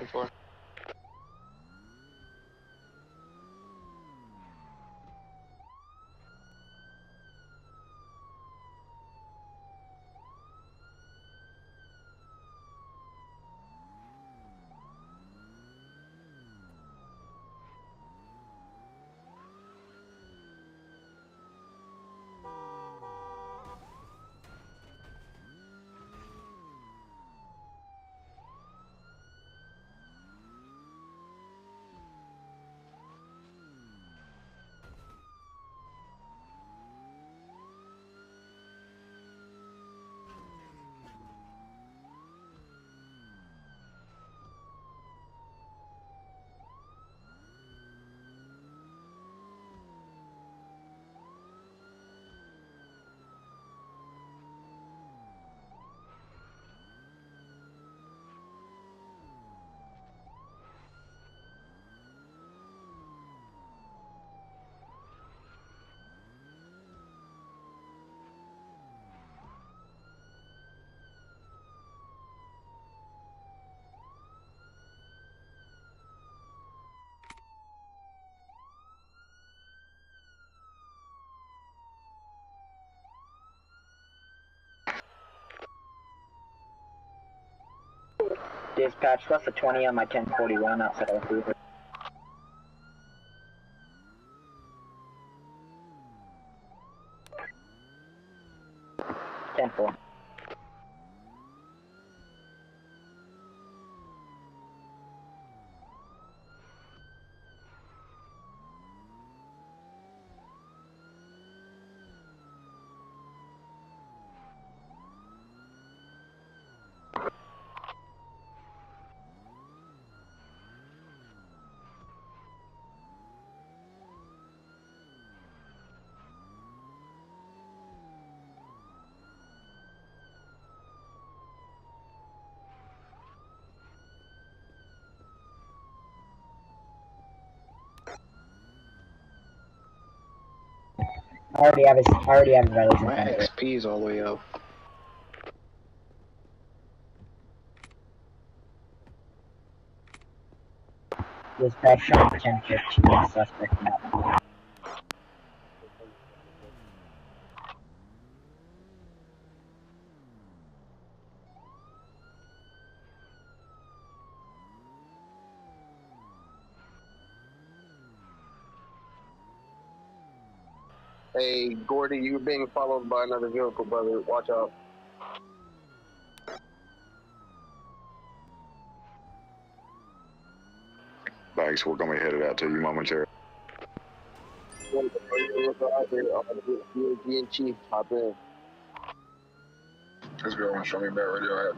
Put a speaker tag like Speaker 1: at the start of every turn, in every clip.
Speaker 1: 10-4.
Speaker 2: Dispatch, left for 20 on my 1041 outside of Hoover. Ten four. I already have a violation.
Speaker 1: My XP is all the way up.
Speaker 2: Dispatch shot 1015 suspect now.
Speaker 3: Hey, Gordy, you're being followed by another vehicle, brother. Watch out.
Speaker 4: Thanks, we're gonna be headed out to you momentarily.
Speaker 3: UAG and Chief, hop in.
Speaker 4: This girl wanna show me about radio.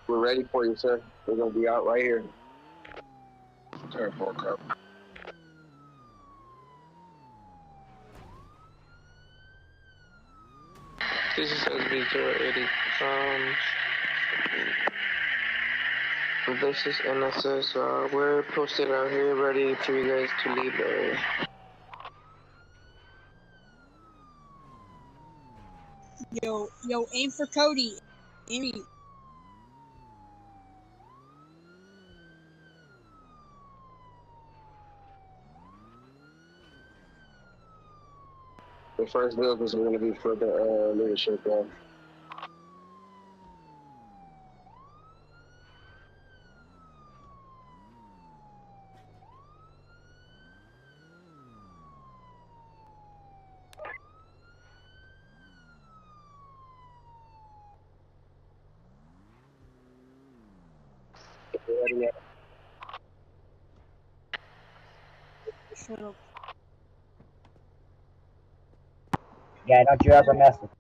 Speaker 3: We're ready for you, sir. We're gonna be out right here.
Speaker 4: 10-4 cup.
Speaker 1: This is SB080. This is NSS. We're posted out here, ready for you guys to leave the area.
Speaker 5: Yo, aim for Cody. Aim.
Speaker 3: The first vehicles are gonna be for the leadership, bro. Ready up.
Speaker 5: Shut up.
Speaker 2: Yeah, don't you ever mess with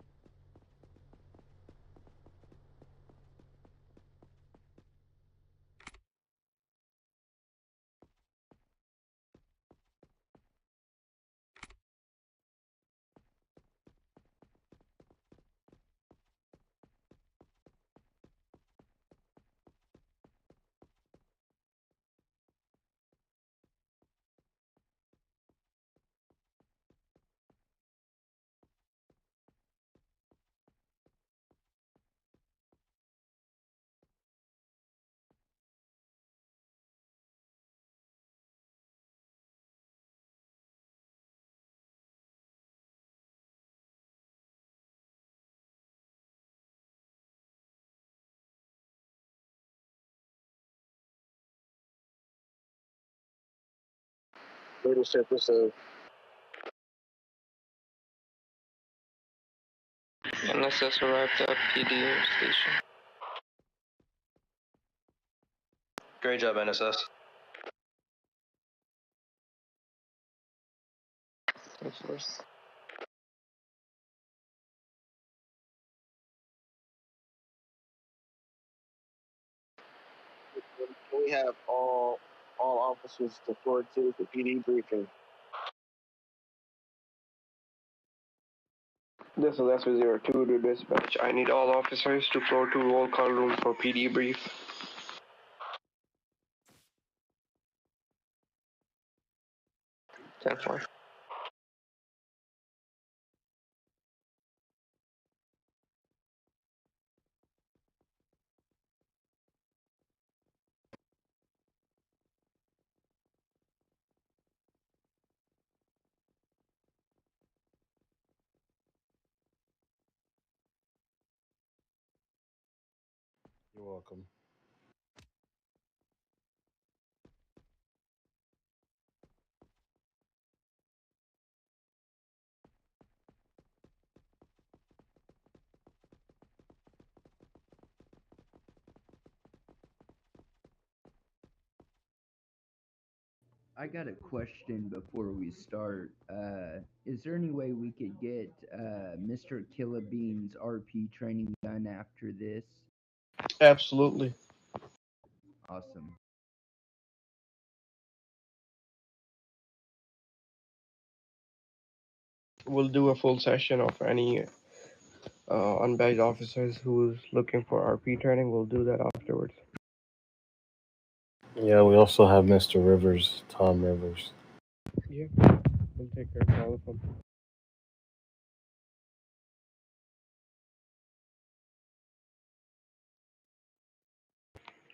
Speaker 3: Leadership is a
Speaker 1: NSS arrived at PD station.
Speaker 6: Great job, NSS.
Speaker 1: Thanks, first.
Speaker 3: we have all officers deployed to the PD briefing.
Speaker 1: This is S02 to dispatch. I need all officers to floor to roll call room for PD brief. 10-4.
Speaker 7: You're welcome.
Speaker 8: I got a question before we start. Is there any way we could get Mr. Killabean's RP training done after this?
Speaker 1: Absolutely.
Speaker 8: Awesome.
Speaker 1: We'll do a full session of any unbadged officers who's looking for RP training. We'll do that afterwards.
Speaker 7: Yeah, we also have Mr. Rivers, Tom Rivers.
Speaker 1: Yeah, we'll take care of all of them.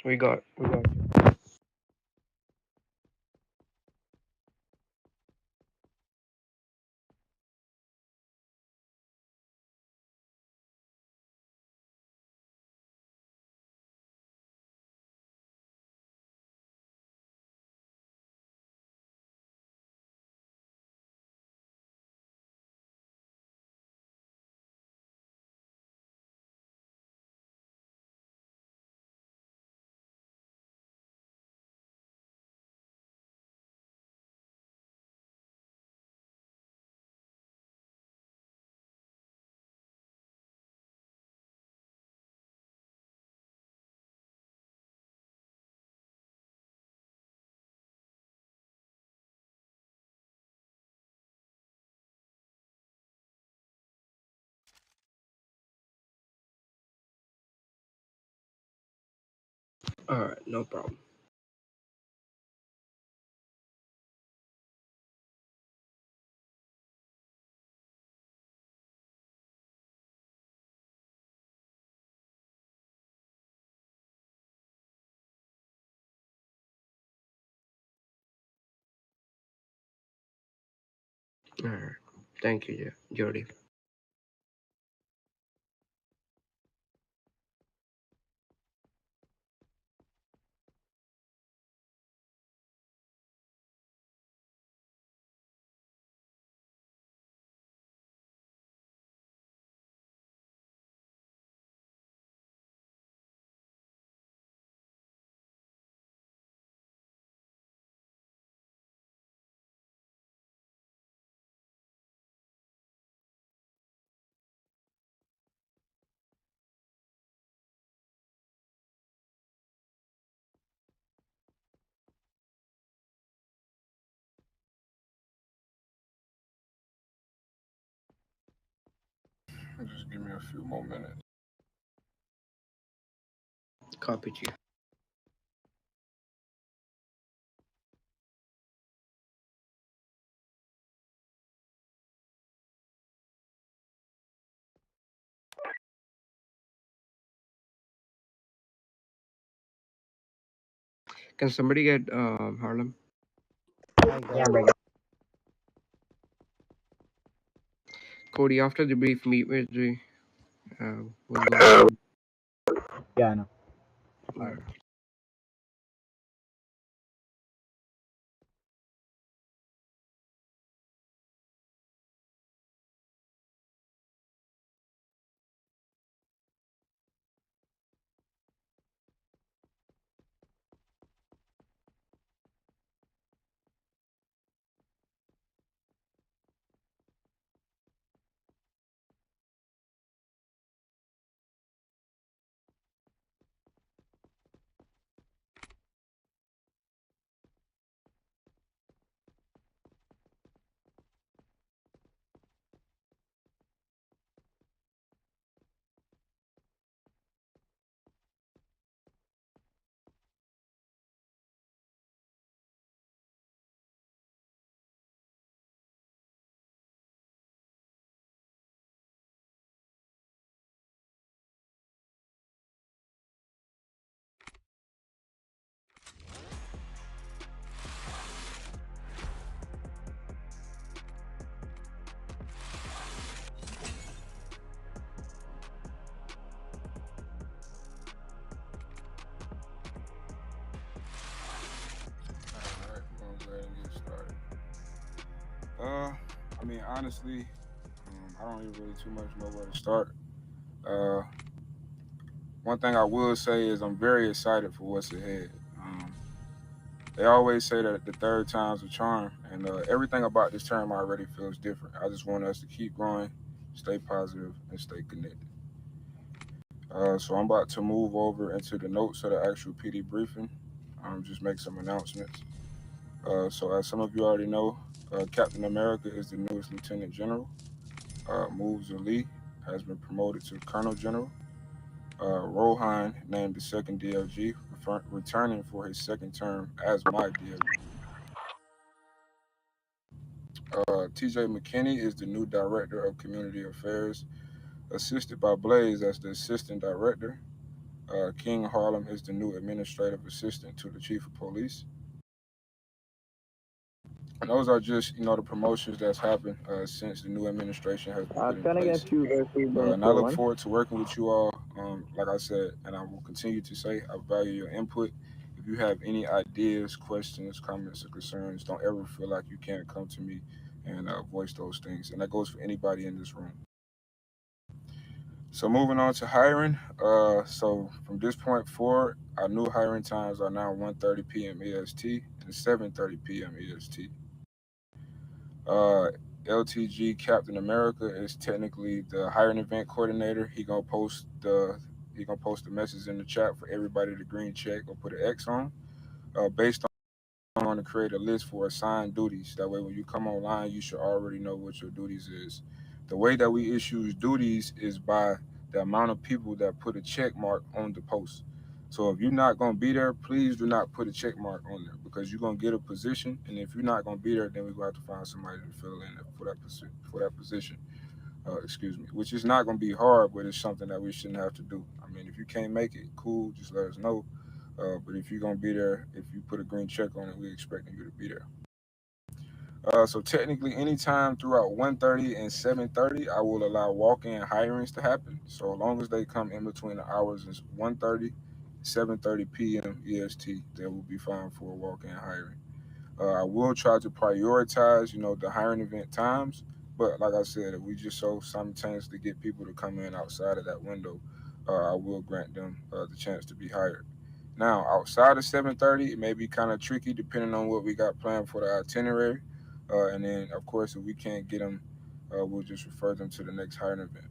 Speaker 1: We got you. Alright, no problem. Alright. Thank you, Jody.
Speaker 4: Just give me a few more minutes.
Speaker 1: Copy you. Can somebody get Harlem?
Speaker 2: Yeah, I'm ready.
Speaker 1: Cody, after the brief, meet with the. We'll go.
Speaker 2: Yeah, I know.
Speaker 1: Alright.
Speaker 4: mean, honestly, I don't even really too much know where to start. Uh, One thing I will say is I'm very excited for what's ahead. They always say that the third time's a charm, and everything about this term already feels different. I just want us to keep growing, stay positive, and stay connected. So I'm about to move over into the notes of the actual PD briefing. Just make some announcements. So as some of you already know, Captain America is the newest Lieutenant General. Moves Ali has been promoted to Colonel General. Rohan named the second DLG, returning for his second term as my DLG. TJ McKinney is the new Director of Community Affairs, assisted by Blaze as the Assistant Director. King Harlem is the new Administrative Assistant to the Chief of Police. And those are just, the promotions that's happened since the new administration has been put in
Speaker 2: Can I
Speaker 4: place.
Speaker 2: get you guys 3 minutes
Speaker 4: And I
Speaker 2: for
Speaker 4: look
Speaker 2: lunch?
Speaker 4: forward to working with you all. Like I said, and I will continue to say, I value your input. If you have any ideas, questions, comments, or concerns, don't ever feel like you can't come to me and voice those things. And that goes for anybody in this room. So moving on to hiring. So from this point forward, our new hiring times are now 1:30 p.m. EST and 7:30 p.m. EST. Uh, LTG Captain America is technically the hiring event coordinator. He gonna post the message in the chat for everybody to green check or put an X on. Based on to create a list for assigned duties. That way, when you come online, you should already know what your duties is. The way that we issue duties is by the amount of people that put a check mark on the post. So if you're not going to be there, please do not put a check mark on there because you're going to get a position. And if you're not going to be there, then we're going to have to find somebody to fill in for that position. Excuse me, which is not going to be hard, but it's something that we shouldn't have to do. I mean, if you can't make it, cool, just let us know. But if you're gonna be there, if you put a green check on it, we're expecting you to be there. So technically, anytime throughout 1:30 and 7:30, I will allow walk-in hirings to happen. So as long as they come in between the hours of 1:30, 7:30 p.m. EST, they will be fine for a walk-in hiring. I will try to prioritize, the hiring event times. But like I said, if we just so simultaneously get people to come in outside of that window, I will grant them the chance to be hired. Now, outside of 7:30, it may be kind of tricky depending on what we got planned for the itinerary. And then, of course, if we can't get them, we'll just refer them to the next hiring event.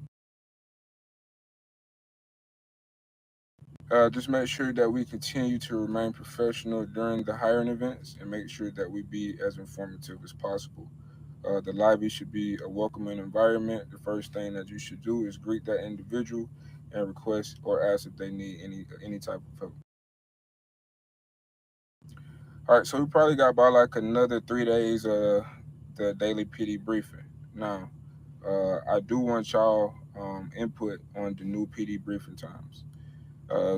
Speaker 4: Just make sure that we continue to remain professional during the hiring events and make sure that we be as informative as possible. The lobby should be a welcoming environment. The first thing that you should do is greet that individual and request or ask if they need any type of help. All right, so we probably got about like another 3 days the daily PD briefing. Now, I do want y'all input on the new PD briefing times.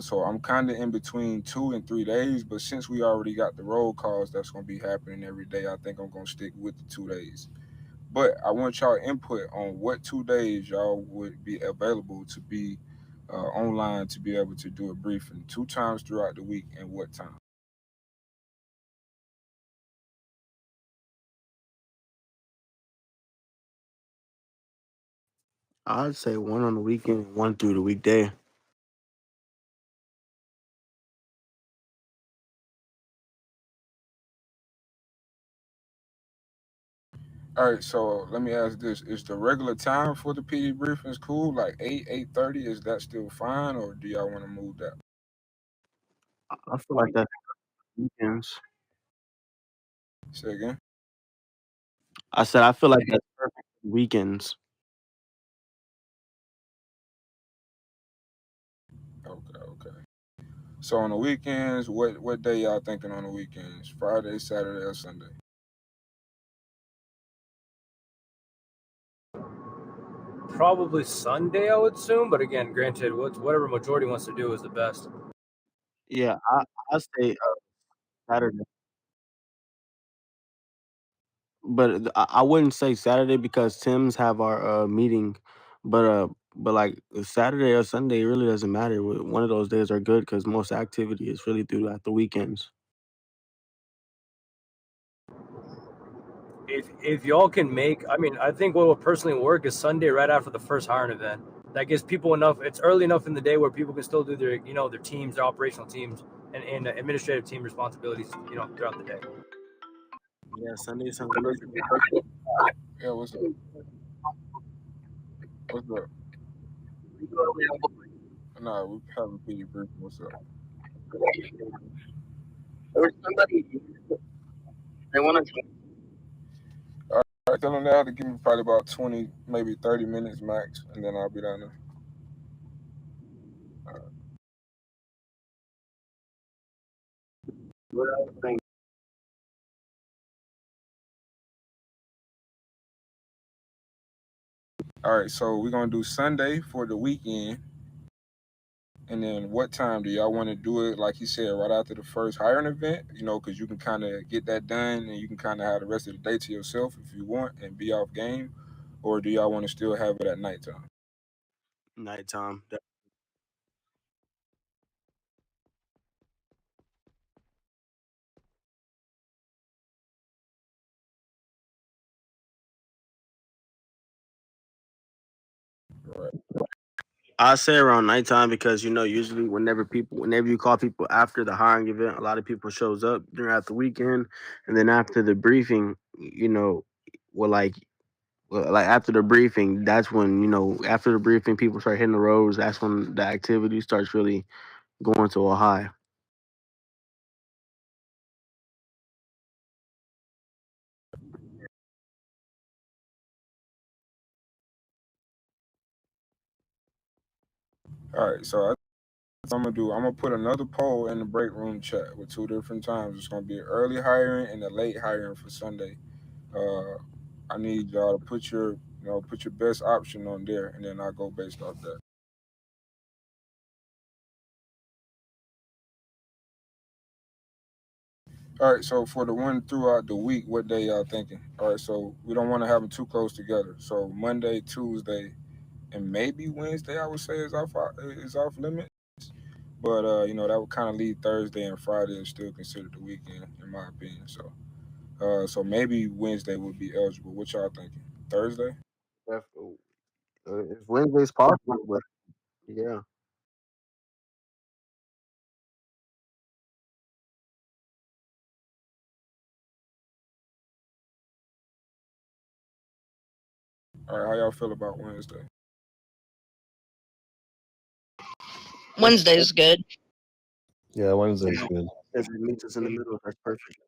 Speaker 4: So I'm kind of in between 2 and 3 days, but since we already got the roll calls that's going to be happening every day, I think I'm going to stick with the 2 days. But I want y'all input on what 2 days y'all would be available to be online to be able to do a briefing 2 times throughout the week and what time.
Speaker 1: I'd say one on the weekend and one through the weekday.
Speaker 4: All right, so let me ask this: is the regular time for the PD briefings cool? Like 8:30? Is that still fine, or do y'all want to move that?
Speaker 1: I feel like that's weekends.
Speaker 4: Say again.
Speaker 1: I said I feel like that's perfect for weekends.
Speaker 4: Okay. So on the weekends, what day y'all thinking on the weekends? Friday, Saturday, or Sunday?
Speaker 9: Probably Sunday, I would assume. But again, granted, whatever majority wants to do is the best.
Speaker 1: Yeah, I say Saturday, but I wouldn't say Saturday because Tim's have our meeting, but like Saturday or Sunday it really doesn't matter. One of those days are good because most activity is really throughout the weekends.
Speaker 9: if y'all can make, I mean, I think what will personally work is Sunday right after the first hiring event. That gives people enough. It's early enough in the day where people can still do their, their teams, their operational teams, and administrative team responsibilities, throughout the day.
Speaker 1: Yeah, Sunday sounds perfect.
Speaker 4: Yeah, what's up? What's up? Nah, we having pretty brief. What's up?
Speaker 3: There's somebody they want to.
Speaker 4: All right, tell them they have to give me probably about 20, maybe 30 minutes max, and then I'll be down there. All right, so we're gonna do Sunday for the weekend, and then what time do y'all want to do it? Like you said, right after the first hiring event, because you can kind of get that done, and you can kind of have the rest of the day to yourself if you want, and be off game, or do y'all want to still have it at nighttime?
Speaker 1: Nighttime.
Speaker 4: Right.
Speaker 1: I say around nighttime because usually whenever you call people after the hiring event, a lot of people shows up throughout the weekend, and then after the briefing, well, like after the briefing, that's when after the briefing, people start hitting the roads. That's when the activity starts really going to a high.
Speaker 4: All right, so I'm gonna do. I'm gonna put another poll in the break room chat with two different times. It's gonna be early hiring and a late hiring for Sunday. Uh, I need y'all to put your best option on there, and then I'll go based off that. All right, so for the one throughout the week, what day y'all thinking? All right, so we don't want to have them too close together. So Monday, Tuesday, and maybe Wednesday, I would say is off limit. But that would kind of leave Thursday and Friday is still considered the weekend, in my opinion. So maybe Wednesday would be eligible. What y'all thinking? Thursday?
Speaker 1: If Wednesday's possible, but yeah.
Speaker 4: All right, how y'all feel about Wednesday?
Speaker 10: Wednesday's good.
Speaker 7: Yeah, Wednesday's good.
Speaker 1: If it meets us in the middle, that's perfect.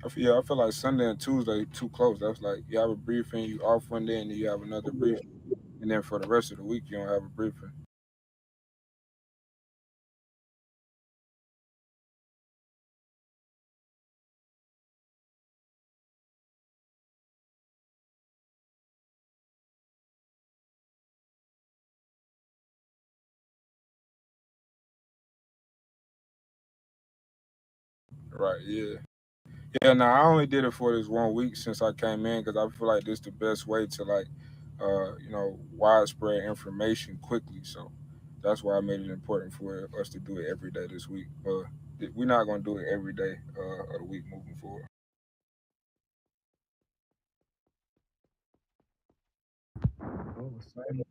Speaker 4: I feel like Sunday and Tuesday too close. That's like you have a briefing, you off one day, and then you have another briefing, and then for the rest of the week you don't have a briefing. Right? Yeah. Yeah. Now I only did it for this one week since I came in because I feel like this the best way to like, widespread information quickly. So that's why I made it important for us to do it every day this week. But we're not gonna do it every day of the week moving forward.
Speaker 11: Oh, Simon.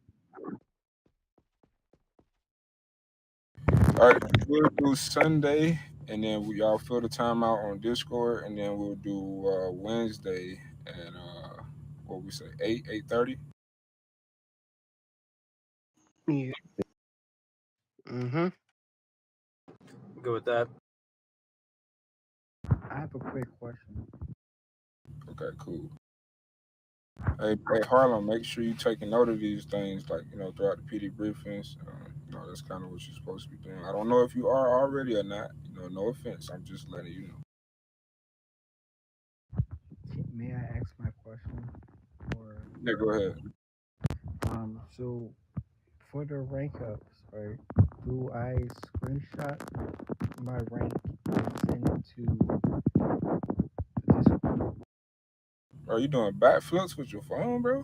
Speaker 4: All right, we'll do Sunday, and then y'all fill the time out on Discord, and then we'll do Wednesday at what we say 8:30.
Speaker 1: Yeah. Mm-hmm.
Speaker 9: Go with that.
Speaker 11: I have a quick question.
Speaker 4: Okay, cool. Hey, Harlem, make sure you take a note of these things, like throughout the PD briefings. That's kind of what you're supposed to be doing. I don't know if you are already or not. No offense. I'm just letting you know.
Speaker 11: May I ask my question? Or
Speaker 4: Yeah, go ahead.
Speaker 11: so for the rank ups, right? Do I screenshot my rank and send it to the Discord?
Speaker 4: Are you doing backflips with your phone, bro?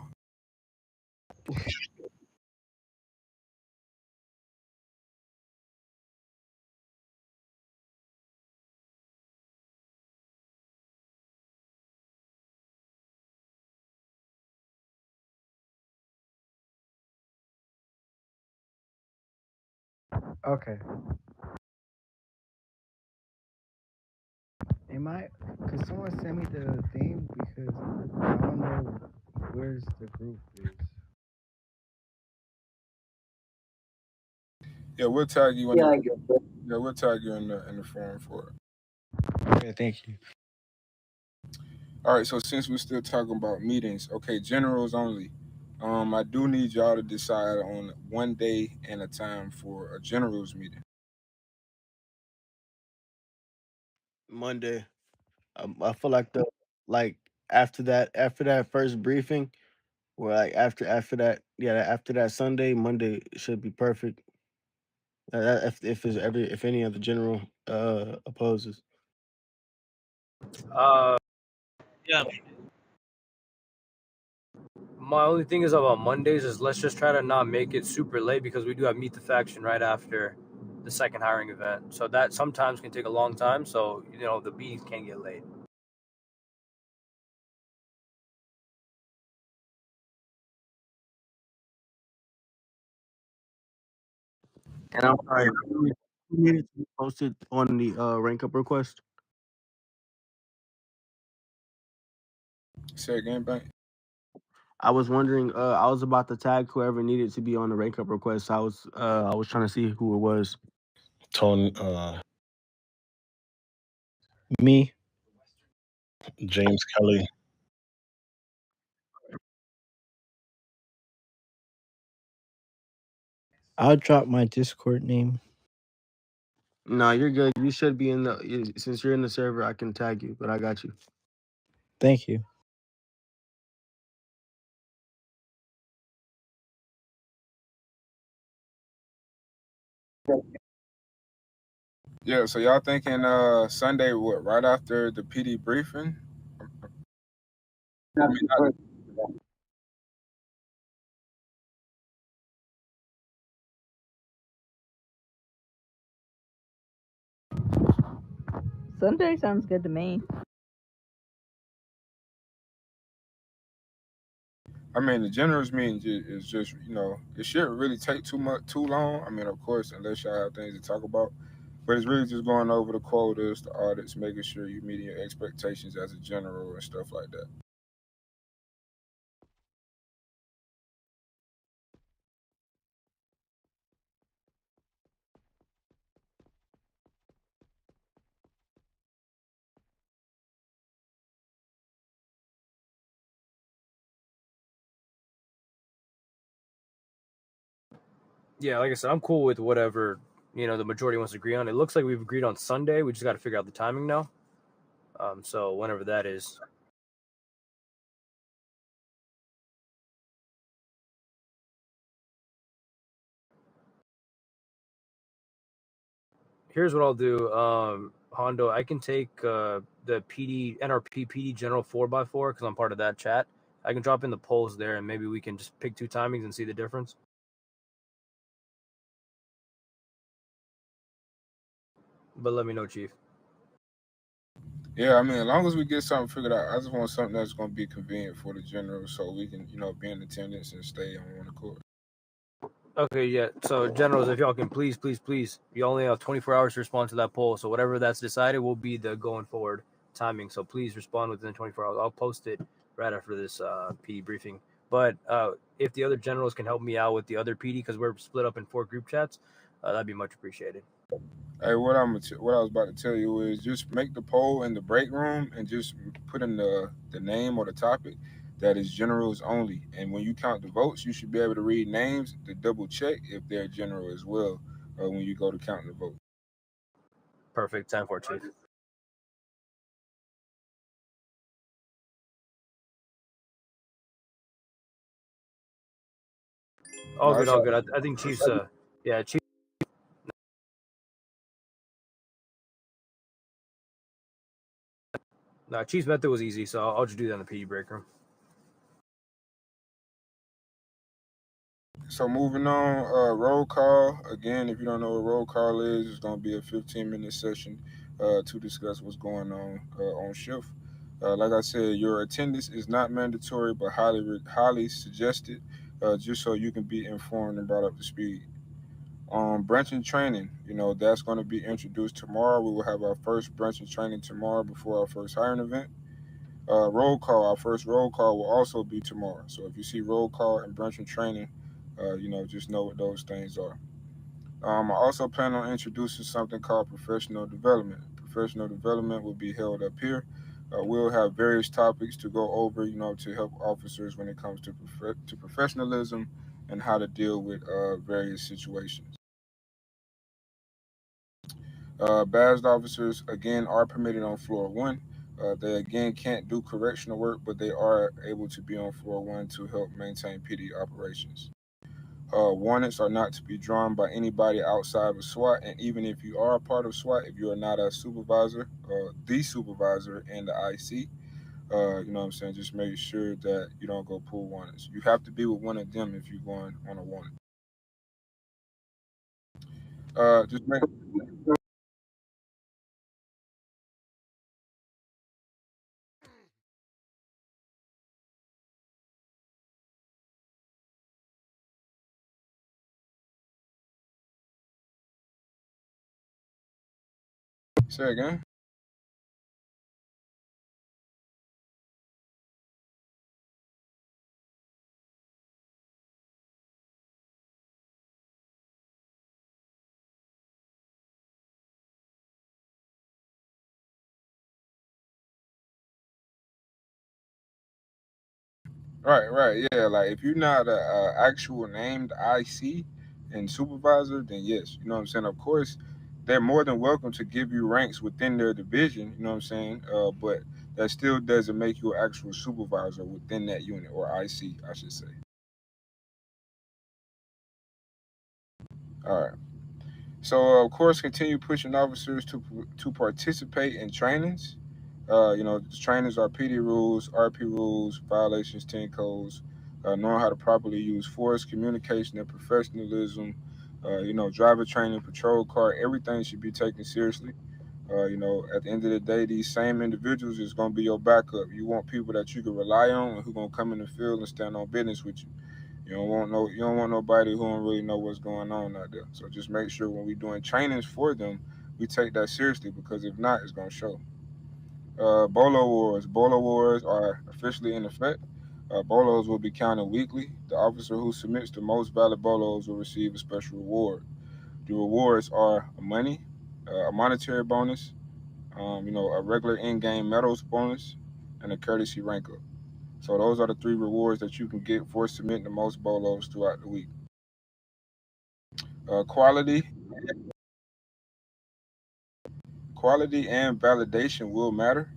Speaker 11: Okay. Am I? Could someone send me the thing because I don't know where's the group is.
Speaker 4: Yeah, we'll tag you in
Speaker 2: Yeah,
Speaker 4: the
Speaker 2: I get it.
Speaker 4: we'll tag you in the forum for it.
Speaker 11: Okay, thank you.
Speaker 4: All right, so since we're still talking about meetings, okay, generals only. I do need y'all to decide on one day and a time for a generals meeting.
Speaker 1: Monday. I feel like the like after that first briefing, or like after that, yeah, after that Sunday, Monday should be perfect. If any of the general opposes.
Speaker 9: Uh,
Speaker 10: Yeah,
Speaker 9: my only thing is about Mondays is let's just try to not make it super late because we do have meet the faction right after the second hiring event. So that sometimes can take a long time. So the meetings can get late.
Speaker 1: And I'm sorry, who needed to be posted on the rank up request?
Speaker 4: Say again, Bank.
Speaker 1: I was wondering. I was about to tag whoever needed to be on the rank up request. I was trying to see who it was.
Speaker 7: Tone, me, James Kelly.
Speaker 11: I'll drop my Discord name.
Speaker 1: No, you're good. You should be in since you're in the server. I can tag you, but I got you.
Speaker 11: Thank you.
Speaker 4: Yeah, so y'all thinking Sunday what right after the PD briefing? I mean, not-
Speaker 12: Sunday sounds good to me.
Speaker 4: I mean, the generals meeting is just it shouldn't really take too long. I mean, of course, unless y'all have things to talk about, but it's really just going over the quotas, the audits, making sure you're meeting your expectations as a general and stuff like that.
Speaker 9: Yeah, like I said, I'm cool with whatever the majority wants to agree on. It looks like we've agreed on Sunday. We just got to figure out the timing now. So whenever that is. Here's what I'll do, Hondo. I can take the NRP PD General 4x4 because I'm part of that chat. I can drop in the polls there, and maybe we can just pick two timings and see the difference. But let me know, Chief.
Speaker 4: Yeah, I mean, as long as we get something figured out, I just want something that's going to be convenient for the general, so we can be in attendance and stay on one accord.
Speaker 9: Okay, yeah. So, generals, if y'all can please, you only have 24 hours to respond to that poll. So, whatever that's decided will be the going forward timing. So, please respond within 24 hours. I'll post it right after this PD briefing. But if the other generals can help me out with the other PD, because we're split up in 4 group chats, that'd be much appreciated.
Speaker 4: Hey, what I was about to tell you is just make the poll in the break room and just put in the name or the topic that is generals only. And when you count the votes, you should be able to read names to double check if they're general as well when you go to count the vote.
Speaker 9: Perfect. 10-4, Chief. All good, all good. I think Chief's Chief. No, Chief's method was easy, so I'll just do that in the PD break room.
Speaker 4: So moving on, roll call. Again, if you don't know what roll call is, it's going to be a 15-minute session to discuss what's going on shift. Like I said, your attendance is not mandatory, but highly suggested, just so you can be informed and brought up to speed. Branching training, that's going to be introduced tomorrow. We will have our first branching training tomorrow before our first hiring event. Roll call, our first roll call will also be tomorrow. So if you see roll call and branching training, just know what those things are. I also plan on introducing something called professional development. Professional development will be held up here. We'll have various topics to go over, to help officers when it comes to to professionalism and how to deal with various situations. Badged officers, again, are permitted on floor one. They, again, can't do correctional work, but they are able to be on floor one to help maintain PD operations. Warrants are not to be drawn by anybody outside of SWAT, and even if you are a part of SWAT, if you are not a supervisor, the supervisor and the IC, you know what I'm saying, just make sure that you don't go pull warrants. You have to be with one of them if you're going on a warrant. Just make say again. Right, yeah. Like if you're not a actual named IC and supervisor, then yes, you know what I'm saying. Of course, they're more than welcome to give you ranks within their division. You know what I'm saying. But that still doesn't make you an actual supervisor within that unit or IC, I should say. All right. So of course, continue pushing officers to participate in trainings. The trainings are PD rules, RP rules, violations, 10 codes, knowing how to properly use force, communication, and professionalism. Driver training, patrol car, everything should be taken seriously. At the end of the day, these same individuals is going to be your backup. You want people that you can rely on and who going to come in the field and stand on business with you. You don't want nobody who don't really know what's going on out there. So just make sure when we're doing trainings for them, we take that seriously because if not, it's gonna show. Bolo Wars. Bolo Wars are officially in effect. Bolos will be counted weekly. The officer who submits the most valid bolos will receive a special reward. The rewards are money, a monetary bonus, a regular in-game medals bonus, and a courtesy rank up. So those are the three rewards that you can get for submitting the most bolos throughout the week. Quality, quality, and validation will matter.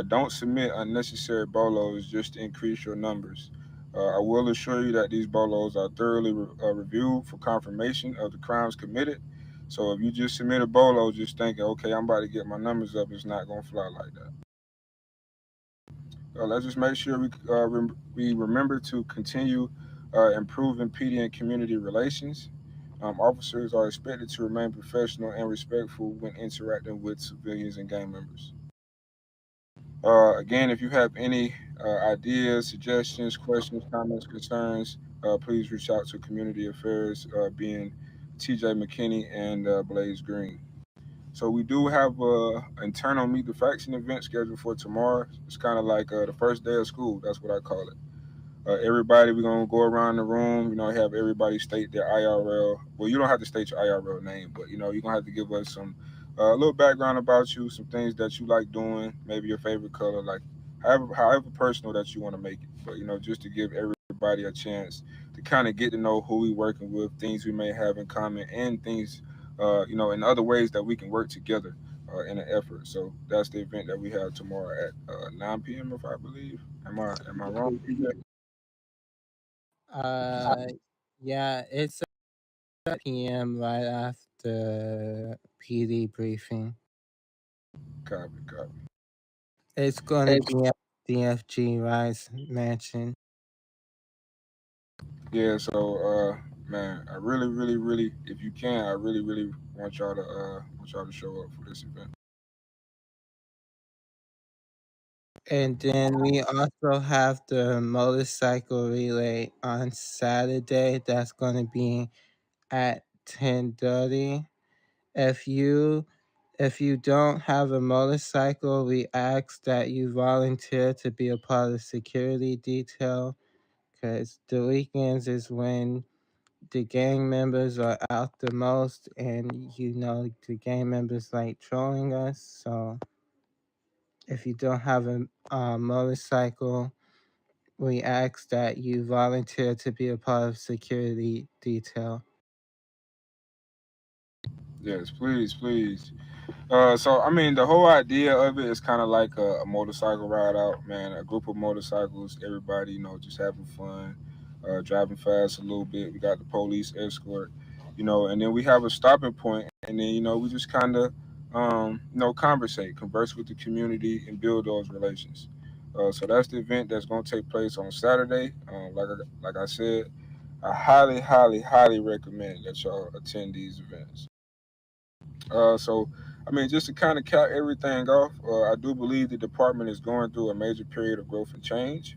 Speaker 4: Don't submit unnecessary bolos just to increase your numbers. I will assure you that these bolos are thoroughly reviewed for confirmation of the crimes committed. So if you just submit a bolo just thinking, okay, I'm about to get my numbers up, it's not going to fly like that. Let's just make sure we remember to continue improving PD and community relations. Officers are expected to remain professional and respectful when interacting with civilians and gang members. Again, if you have any ideas, suggestions, questions, comments, concerns, please reach out to Community Affairs, being TJ McKinney and Blaze Green. So we do have a internal Meet the Faction event scheduled for tomorrow. It's kind of like the first day of school. That's what I call it. Everybody, we're gonna go around the room. Have everybody state their IRL. Well, you don't have to state your IRL name, but you're gonna have to give us some a little background about you, some things that you like doing, maybe your favorite color, like however personal that you want to make it. But just to give everybody a chance to kind of get to know who we working with, things we may have in common, and things in other ways that we can work together in an effort. So that's the event that we have tomorrow at 9 p.m. if I believe. Am I wrong, PJ?
Speaker 10: Uh, yeah, it's 7 p.m. right after PD briefing.
Speaker 4: Copy.
Speaker 10: It's gonna be at DFG Rice Mansion.
Speaker 4: Yeah, so man, I really, really, really, if you can, I really, really want y'all to show up for this event.
Speaker 10: And then we also have the motorcycle relay on Saturday. That's gonna be at 10:30. If you don't have a motorcycle, we ask that you volunteer to be a part of the security detail, because the weekends is when the gang members are out the most, and the gang members like trolling us. So if you don't have a motorcycle, we ask that you volunteer to be a part of security detail.
Speaker 4: Yes, please, please. So I mean, the whole idea of it is kind of like a motorcycle ride out, man. A group of motorcycles, everybody, just having fun, driving fast a little bit. We got the police escort, and then we have a stopping point, and then we just kind of, converse with the community, and build those relations. So that's the event that's going to take place on Saturday. Like I said, I highly, highly, highly recommend that y'all attend these events. So, I mean, just to kind of cap everything off, I do believe the department is going through a major period of growth and change.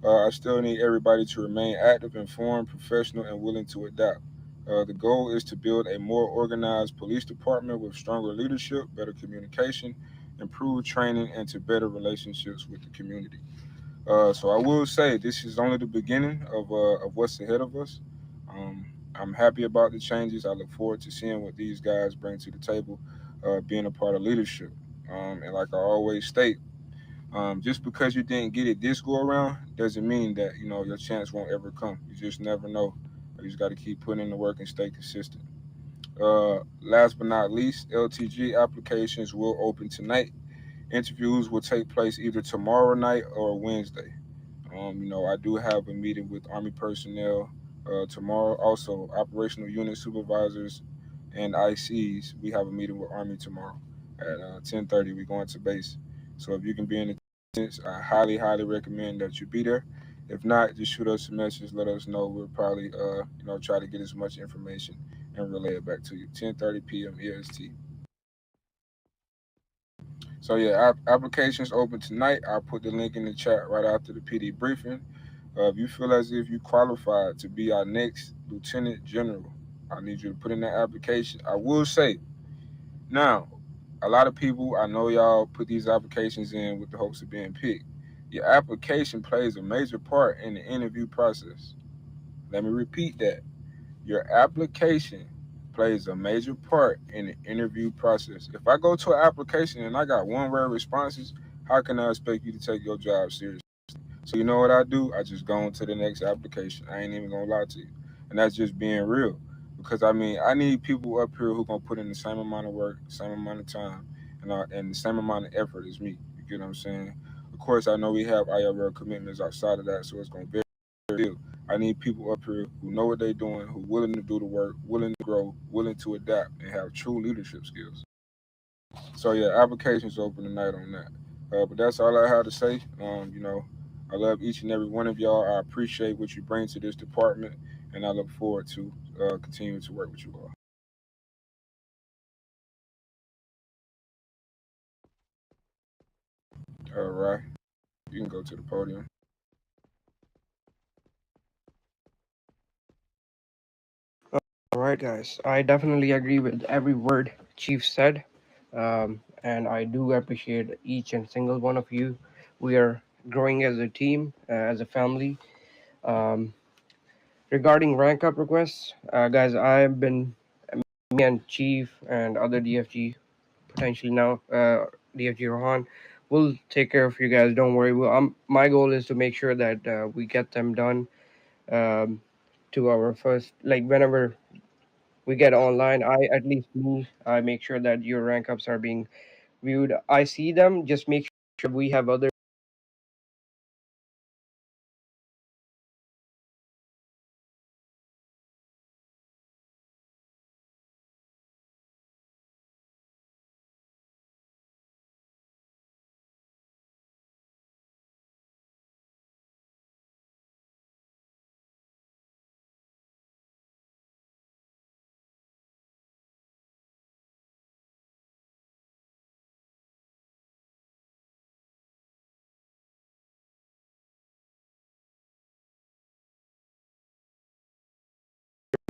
Speaker 4: I still need everybody to remain active, informed, professional, and willing to adapt. The goal is to build a more organized police department with stronger leadership, better communication, improved training, and to better relationships with the community. So I will say this is only the beginning of what's ahead of us. I'm happy about the changes. I look forward to seeing what these guys bring to the table, being a part of leadership. And like I always state, just because you didn't get it this go around doesn't mean that your chance won't ever come. You just never know. You just got to keep putting in the work and stay consistent. Last but not least, LTG applications will open tonight. Interviews will take place either tomorrow night or Wednesday. I do have a meeting with Army personnel tomorrow. Also, operational unit supervisors and ICs. We have a meeting with Army tomorrow at 10:30. We're going to base. So if you can be in attendance, I highly, highly recommend that you be there. If not, just shoot us a message. Let us know. We'll probably, try to get as much information and relay it back to you. 10:30 p.m. EST. So yeah, applications open tonight. I'll put the link in the chat right after the PD briefing. If you feel as if you qualified to be our next lieutenant general, I need you to put in that application. I will say now, a lot of people, I know y'all put these applications in with the hopes of being picked. Your application plays a major part in the interview process. Let me repeat that. Your application plays a major part in the interview process. If I go to an application and I got one word responses, how can I expect you to take your job seriously? So you know what I do? I just go on to the next application. I ain't even gonna lie to you. And that's just being real. Because I mean, I need people up here who gonna put in the same amount of work, same amount of time, and the same amount of effort as me. You get what I'm saying? Of course, I know we have IRL commitments outside of that, so it's gonna be real. I need people up here who know what they're doing, who willing to do the work, willing to grow, willing to adapt, and have true leadership skills. So yeah, applications open tonight on that. But that's all I have to say. I love each and every one of y'all. I appreciate what you bring to this department, and I look forward to continuing to work with you all. All right, you can go to the podium.
Speaker 13: All right, guys. I definitely agree with every word Chief said, and I do appreciate each and single one of you. We are growing as a team, as a family. Um, Regarding rank up requests, guys, I've been me and Chief and other DFG potentially now, DFG Rohan, will take care of you guys. Don't worry. My goal is to make sure that we get them done um, to our first, like whenever we get online. I make sure that your rank ups are being viewed. I see them. Just make sure we have other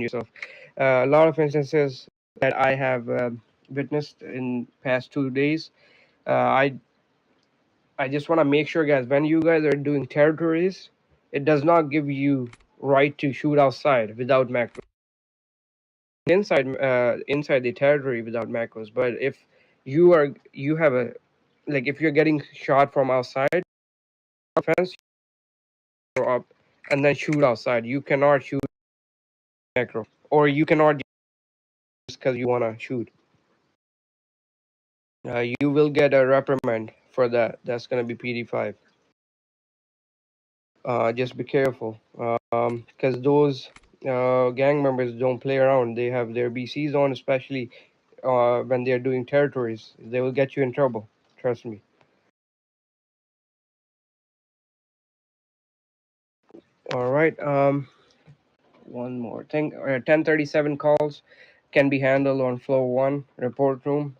Speaker 13: yourself. A lot of instances that I have witnessed in past 2 days. I just want to make sure, guys, when you guys are doing territories, it does not give you right to shoot outside without macros. Inside the territory without macros. But if you have a, like, if you're getting shot from outside fence, you're up and then shoot outside. You cannot shoot macro, or you cannot just because you want to shoot. You will get a reprimand for that. That's gonna be PD5. Just be careful, because those gang members don't play around. They have their BCs on, especially when they're doing territories. They will get you in trouble. Trust me. All right. One more thing. 1037 calls can be handled on floor 1 report room.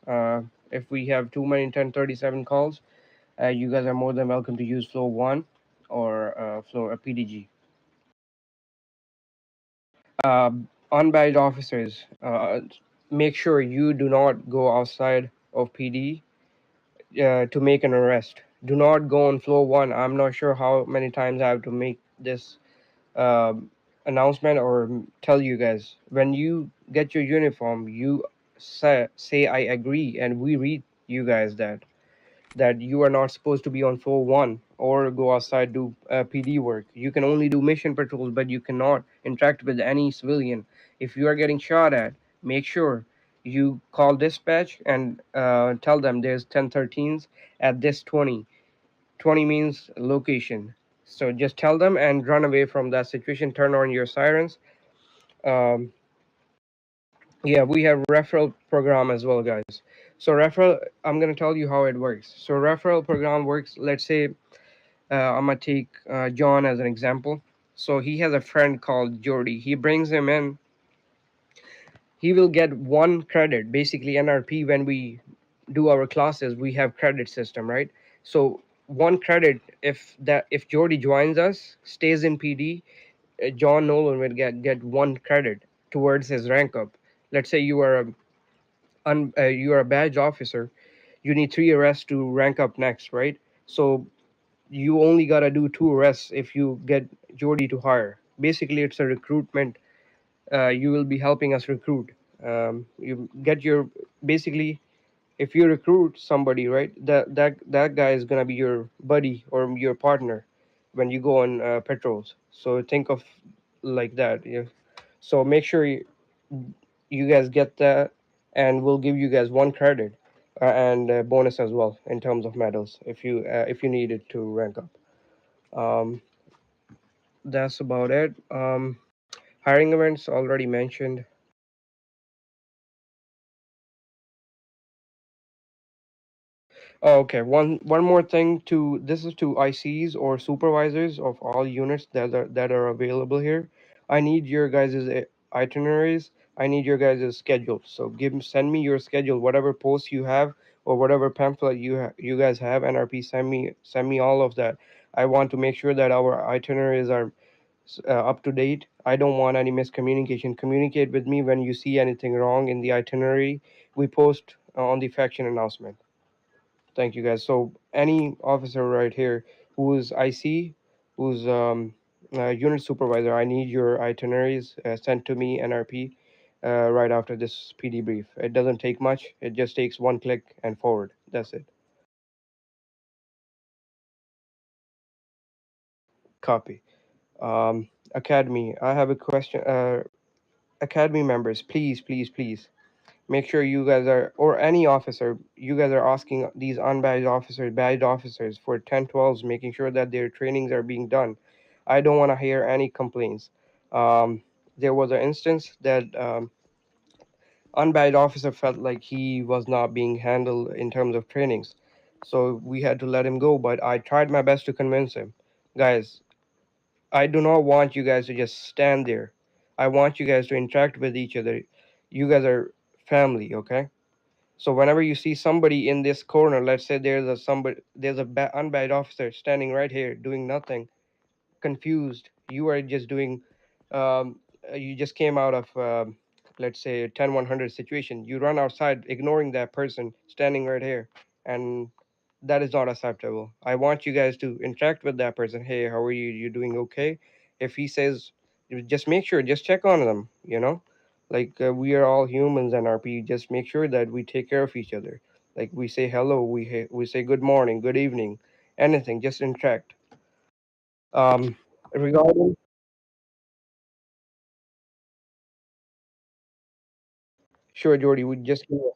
Speaker 13: If we have too many 1037 calls, you guys are more than welcome to use floor 1 or floor PDG. Unbadged officers, make sure you do not go outside of PD to make an arrest. Do not go on floor 1. I'm not sure how many times I have to make this announcement or tell you guys. When you get your uniform, you say I agree, and we read you guys that you are not supposed to be on floor 1 or go outside do PD work. You can only do mission patrols, but you cannot interact with any civilian. If you are getting shot at, make sure you call dispatch and tell them there's 1013s at this 20. 20 means location. So just tell them and run away from that situation. Turn on your sirens. Um, yeah, we have referral program as well, guys. So referral, I'm gonna tell you how it works. So referral program works. Let's say I'm gonna take John as an example. So he has a friend called Jordy. He brings him in. He will get 1 credit, basically NRP. When we do our classes, we have credit system, right? So 1 credit, if Jordy joins us, stays in PD, John Nolan will get 1 credit towards his rank up. Let's say you are a badge officer, you need 3 arrests to rank up next, right? So you only gotta do 2 arrests if you get Jordy to hire. Basically, it's a recruitment. You will be helping us recruit. You get your, basically, if you recruit somebody, right, that guy is gonna be your buddy or your partner when you go on patrols. So think of like that. Yeah. So make sure you guys get that, and we'll give you guys 1 credit and bonus as well in terms of medals if you need it to rank up. Um, that's about it. Hiring events already mentioned. Oh, okay. One more thing to this is to ICs or supervisors of all units that are available here. I need your guys' itineraries. I need your guys' schedules. So send me your schedule, whatever posts you have or whatever pamphlet you guys have. NRP, send me all of that. I want to make sure that our itineraries are up to date. I don't want any miscommunication. Communicate with me when you see anything wrong in the itinerary. We post on the faction announcement. Thank you, guys. So any officer right here who's IC, who's unit supervisor, I need your itineraries sent to me, NRP, right after this PD brief. It doesn't take much. It just takes 1 click and forward. That's it. Copy. Academy, I have a question. Academy members, please. Make sure you guys are, or any officer, you guys are asking these unbadged officers, badged officers for 1012s, making sure that their trainings are being done. I don't want to hear any complaints. There was an instance that unbadged officer felt like he was not being handled in terms of trainings. So we had to let him go, but I tried my best to convince him. Guys, I do not want you guys to just stand there. I want you guys to interact with each other. You guys are family, okay? So whenever you see somebody in this corner, let's say there's a unbadged officer standing right here doing nothing, confused. You are just doing you just came out of let's say 10-100 situation, you run outside ignoring that person standing right here, and that is not acceptable. I want you guys to interact with that person. Hey, how are you? You doing okay? If he says, you just make sure, just check on them, you know, like we are all humans, and RP, just make sure that we take care of each other. Like we say hello, we say good morning, good evening, anything, just interact. um Regarding, sure, Jordy, we just give me a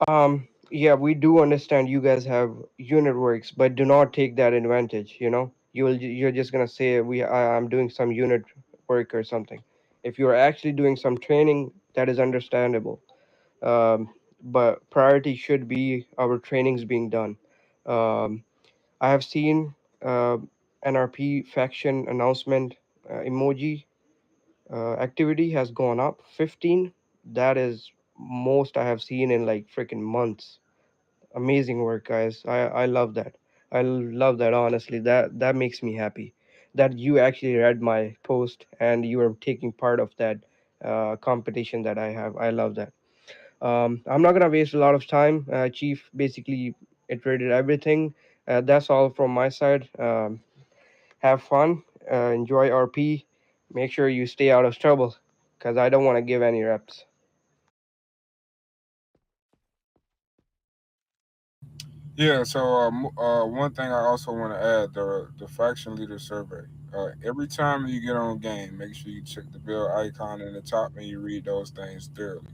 Speaker 13: second. Yeah, we do understand you guys have unit works, but do not take that advantage. You know, you're just gonna say I'm doing some unit work or something. If you're actually doing some training, that is understandable. But priority should be our trainings being done. Um, I have seen uh, NRP faction announcement emoji activity has gone up 15. That is most I have seen in like freaking months. Amazing work, guys. I love that. I love that, honestly. That makes me happy that you actually read my post and you are taking part of that competition that I have. I love that. I'm not gonna waste a lot of time. Chief basically iterated everything. That's all from my side. Have fun. Enjoy RP. Make sure you stay out of trouble, because I don't want to give any reps.
Speaker 4: Yeah, so one thing I also want to add, the faction leader survey. Every time you get on game, make sure you check the bell icon in the top and you read those things thoroughly.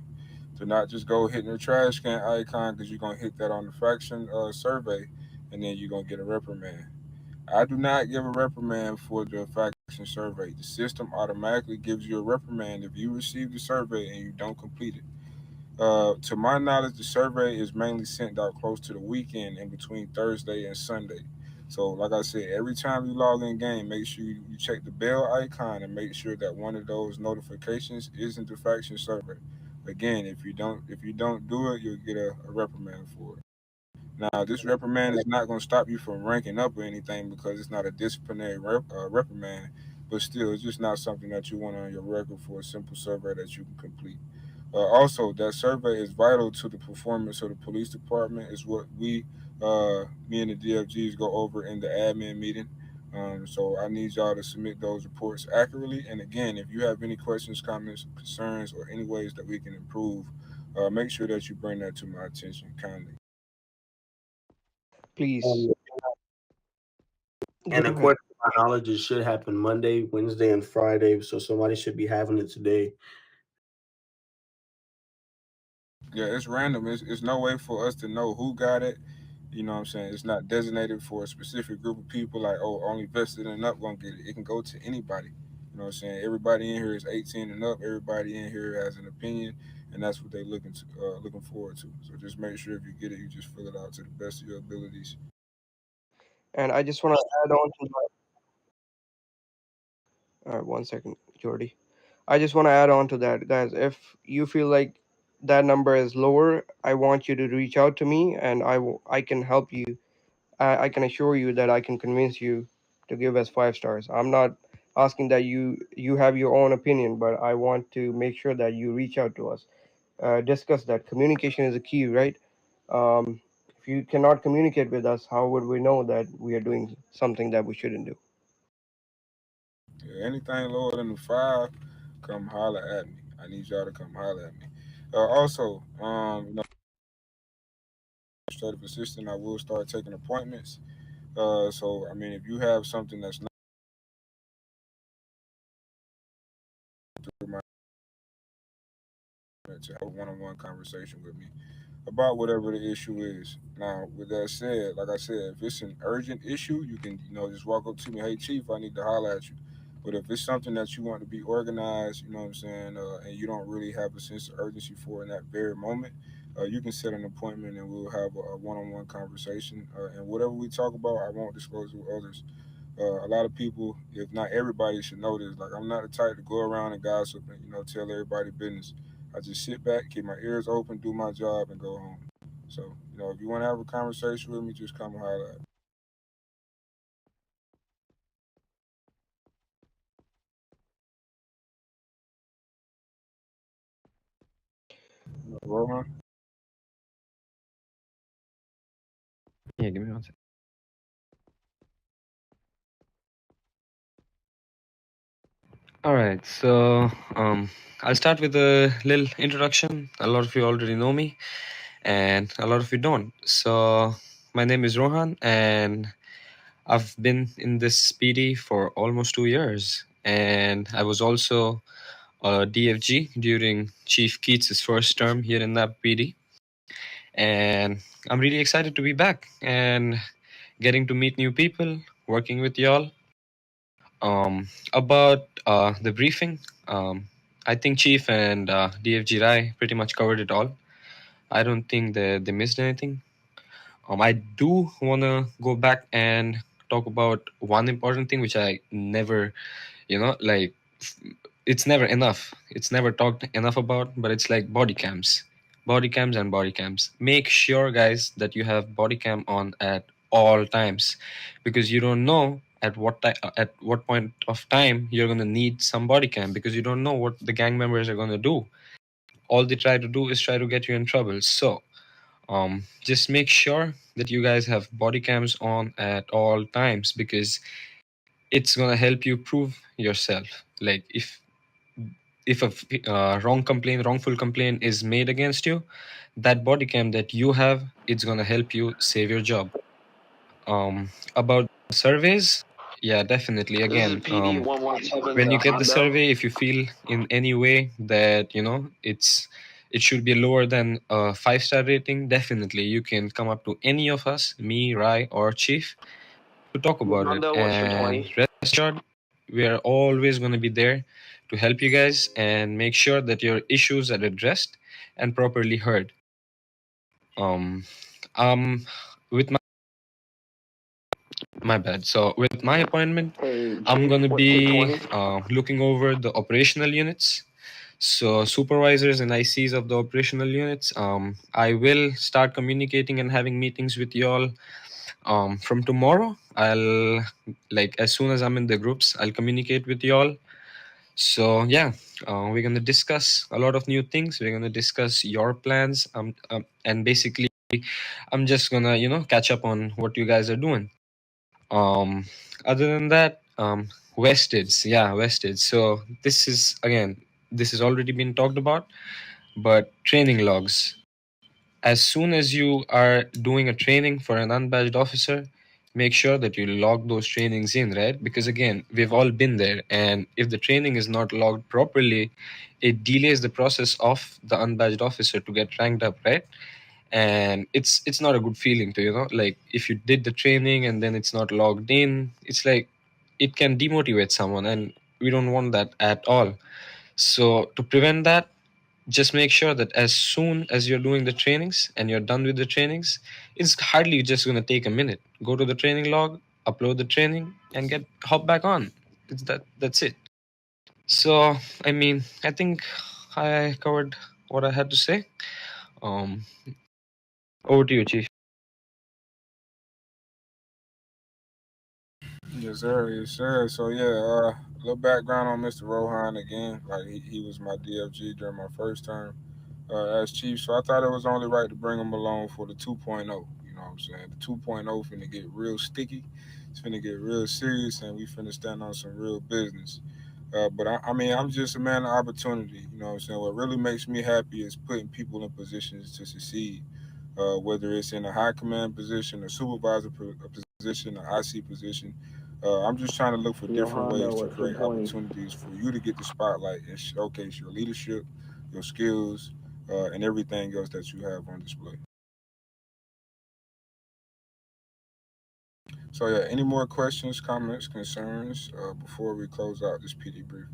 Speaker 4: Do not just go hitting the trash can icon, because you're gonna hit that on the faction survey, and then you're gonna get a reprimand. I do not give a reprimand for the faction survey. The system automatically gives you a reprimand if you receive the survey and you don't complete it. To my knowledge, the survey is mainly sent out close to the weekend in between Thursday and Sunday. So, like I said, every time you log in game, make sure you check the bell icon and make sure that one of those notifications isn't the faction survey. Again, if you don't do it, you'll get a reprimand for it. Now, this reprimand is not going to stop you from ranking up or anything, because it's not a disciplinary reprimand, but still, it's just not something that you want on your record for a simple survey that you can complete. Also, that survey is vital to the performance of the police department. Is what me and the DFGs go over in the admin meeting. So I need y'all to submit those reports accurately. And again, if you have any questions, comments, concerns, or any ways that we can improve, make sure that you bring that to my attention kindly.
Speaker 13: Please
Speaker 1: And
Speaker 13: go ahead.
Speaker 1: according to my knowledge, it should happen Monday, Wednesday, and Friday. So somebody should be having it today.
Speaker 4: Yeah, it's random. It's no way for us to know who got it. You know what I'm saying? It's not designated for a specific group of people, like, oh, only vested and up gonna get it. It can go to anybody. You know what I'm saying? Everybody in here is 18 and up. Everybody in here has an opinion, and that's what they're looking forward to. So just make sure if you get it, you just fill it out to the best of your abilities.
Speaker 13: And I just want to add on to that. One second, Jordy. I just want to add on to that, guys. If you feel like that number is lower, I want you to reach out to me, and I can help you. I can assure you that I can convince you to give us 5 stars. I'm not asking that you have your own opinion, but I want to make sure that you reach out to us. Discuss that. Communication is a key, right? If you cannot communicate with us, how would we know that we are doing something that we shouldn't do?
Speaker 4: Yeah, anything lower than the 5, come holler at me. I need y'all to come holler at me. Also, administrative assistant, I will start taking appointments. So I mean, if you have something that's not through my to have a one-on-one conversation with me about whatever the issue is. Now, with that said, like I said, if it's an urgent issue, you can just walk up to me, hey chief, I need to holler at you. But if it's something that you want to be organized, you know what I'm saying, and you don't really have a sense of urgency for in that very moment, you can set an appointment and we'll have a one-on-one conversation. And whatever we talk about, I won't disclose it with others. A lot of people, if not everybody, should know this. Like, I'm not the type to go around and gossip and tell everybody business. I just sit back, keep my ears open, do my job, and go home. So, if you want to have a conversation with me, just come and holler at me. Rohan?
Speaker 14: Yeah, give me one second. All right, so I'll start with a little introduction. A lot of you already know me, and a lot of you don't. So my name is Rohan, and I've been in this PD for almost 2 years, and I was also a DFG during Chief Keats' first term here in that PD. And I'm really excited to be back and getting to meet new people, working with y'all. About the briefing, I think Chief and DFG Rai pretty much covered it all. I don't think they missed anything. I do want to go back and talk about one important thing which I never, like, it's never enough. It's never talked enough about, but it's like body cams. Body cams and body cams. Make sure, guys, that you have body cam on at all times, because you don't know at what point of time you're gonna need some body cam, because you don't know what the gang members are gonna do. All they try to do is try to get you in trouble. So just make sure that you guys have body cams on at all times, because it's gonna help you prove yourself. Like, if a wrongful complaint is made against you, that body cam that you have, it's gonna help you save your job. About surveys, yeah, definitely.
Speaker 3: This is
Speaker 14: Again,
Speaker 3: PD 117
Speaker 14: when
Speaker 3: to
Speaker 14: you get the
Speaker 3: Hondo.
Speaker 14: survey, if you feel in any way that it should be lower than a 5-star rating, definitely you can come up to any of us, me, Rai, or Chief, to talk about it.
Speaker 3: Hondo works for
Speaker 14: And
Speaker 3: 20.
Speaker 14: rest assured, we are always going to be there to help you guys and make sure that your issues are addressed and properly heard. Um, with my bad. So with my appointment,
Speaker 3: Hey,
Speaker 14: I'm
Speaker 3: Chief,
Speaker 14: going to
Speaker 3: what's for
Speaker 14: be
Speaker 3: 20?
Speaker 14: looking over the operational units. So supervisors and ICs of the operational units. I will start communicating and having meetings with y'all. From tomorrow, I'll, like, as soon as I'm in the groups, I'll communicate with y'all. So yeah, we're gonna discuss a lot of new things. We're gonna discuss your plans. And basically, I'm just gonna catch up on what you guys are doing. Um, Other than that, Westids, yeah, Westids. So this has already been talked about, but training logs. As soon as you are doing a training for an unbadged officer, make sure that you log those trainings in, right? Because again, we've all been there, and if the training is not logged properly, it delays the process of the unbadged officer to get ranked up, right? And it's not a good feeling to like, if you did the training and then it's not logged in, it's like it can demotivate someone, and we don't want that at all. So to prevent that, just make sure that as soon as you're doing the trainings and you're done with the trainings, it's hardly just going to take a minute. Go to the training log, upload the training, and get hop back on. That's it. So I mean, I think I covered what I had to say. um Over to you, Chief.
Speaker 4: Yes, sir. Yes, sir. So, yeah, a little background on Mr. Rohan again. Like, he was my DFG during my first term as chief. So I thought it was only right to bring him along for the 2.0. You know what I'm saying? The 2.0 finna get real sticky. It's finna get real serious, and we finna stand on some real business. But I mean, I'm just a man of opportunity. You know what I'm saying? What really makes me happy is putting people in positions to succeed, whether it's in a high command position, a supervisor position, an IC position. I'm just trying to look for
Speaker 3: Yo,
Speaker 4: different ways
Speaker 3: Hondo
Speaker 4: to
Speaker 3: at
Speaker 4: create
Speaker 3: 220.
Speaker 4: opportunities for you to get the spotlight and showcase your leadership, your skills, and everything else that you have on display. So yeah, any more questions, comments, concerns before we close out this PD brief?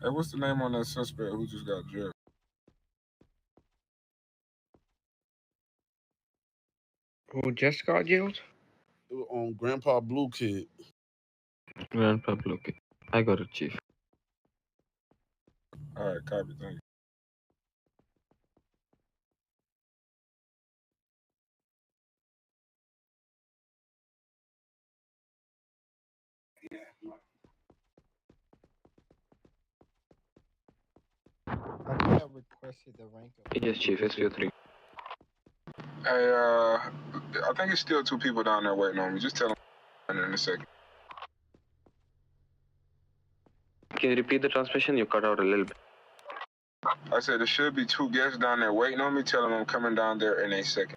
Speaker 4: Hey, what's the name on that suspect who just got jailed?
Speaker 13: Who just got jailed?
Speaker 15: Grandpa Blue Kid.
Speaker 14: Grandpa okay. I got it, Chief.
Speaker 4: All right, copy. Thank you.
Speaker 10: I think I requested the rank of
Speaker 14: Yes, Chief. SVO3.
Speaker 4: Hey, I think it's still two people down there waiting on me. Just tell them in a second.
Speaker 14: Can you repeat the transmission? You cut out a little bit.
Speaker 4: I said there should be two guests down there waiting on me. Tell them I'm coming down there in a second.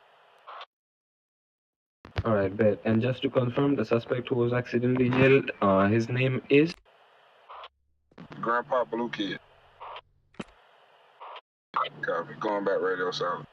Speaker 14: All right, bet. And just to confirm, the suspect who was accidentally jailed, his name is.
Speaker 4: Grandpa Blue Kid. Copy. Going back radio silent.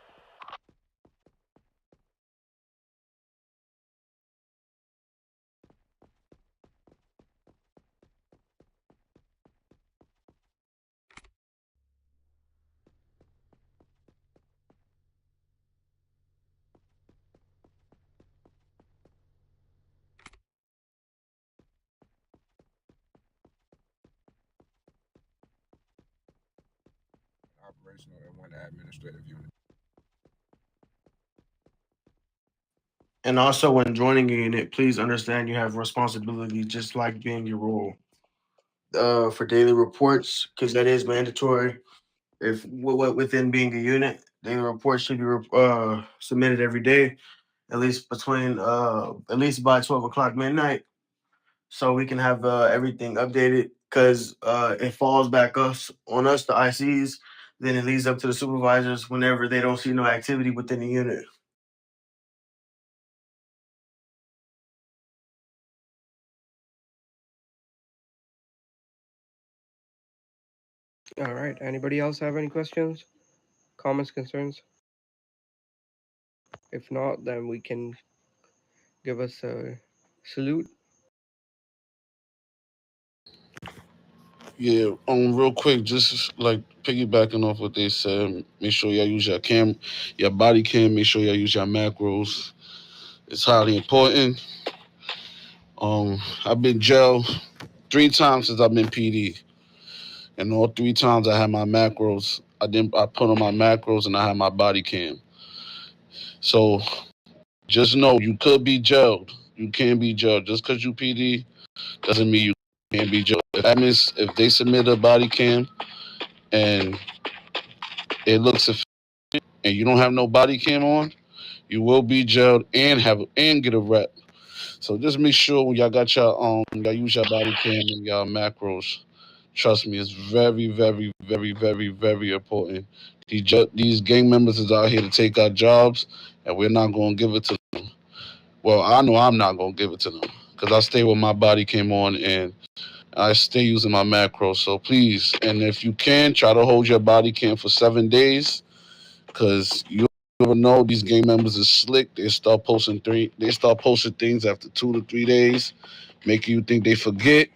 Speaker 4: Operational and one administrative unit.
Speaker 1: And also, when joining a unit, please understand you have responsibility just like being your role. For daily reports, because that is mandatory. If within being a unit, daily reports should be submitted every day, at least by 12 o'clock midnight, so we can have everything updated. Because it falls back us on us, the ICs. Then it leads up to the supervisors whenever they don't see no activity within the unit.
Speaker 13: All right. Anybody else have any questions, comments, concerns? If not, then we can give us a salute.
Speaker 15: Yeah, real quick, just like piggybacking off what they said, make sure y'all use your body cam, make sure y'all use your macros. It's highly important. I've been jailed 3 times since I've been PD, and all 3 times I had my macros. I put on my macros and I had my body cam. So just know you could be jailed. You can be jailed. Just because you PD doesn't mean you can't be jailed. That means if they submit a body cam and it looks efficient, and you don't have no body cam on, you will be jailed and get a rep. So just make sure when y'all got y'all use your body cam and y'all macros. Trust me, it's very, very, very, very, very important. These gang members is out here to take our jobs, and we're not going to give it to them. Well, I know I'm not going to give it to them because I stay with my body cam on and I stay using my macros. So please, and if you can, try to hold your body cam for 7 days because you never know. These gang members is slick. They start posting things after 2 to 3 days, making you think they forget.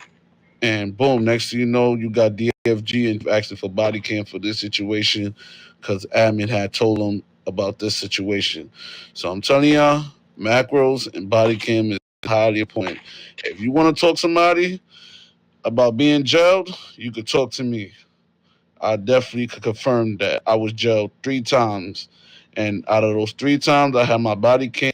Speaker 15: And boom, next thing you know, you got DFG and asking for body cam for this situation because admin had told them about this situation. So I'm telling y'all, macros and body cam is highly important. If you want to talk to somebody about being jailed, you could talk to me. I definitely could confirm that I was jailed 3 times. And out of those 3 times, I had my body cam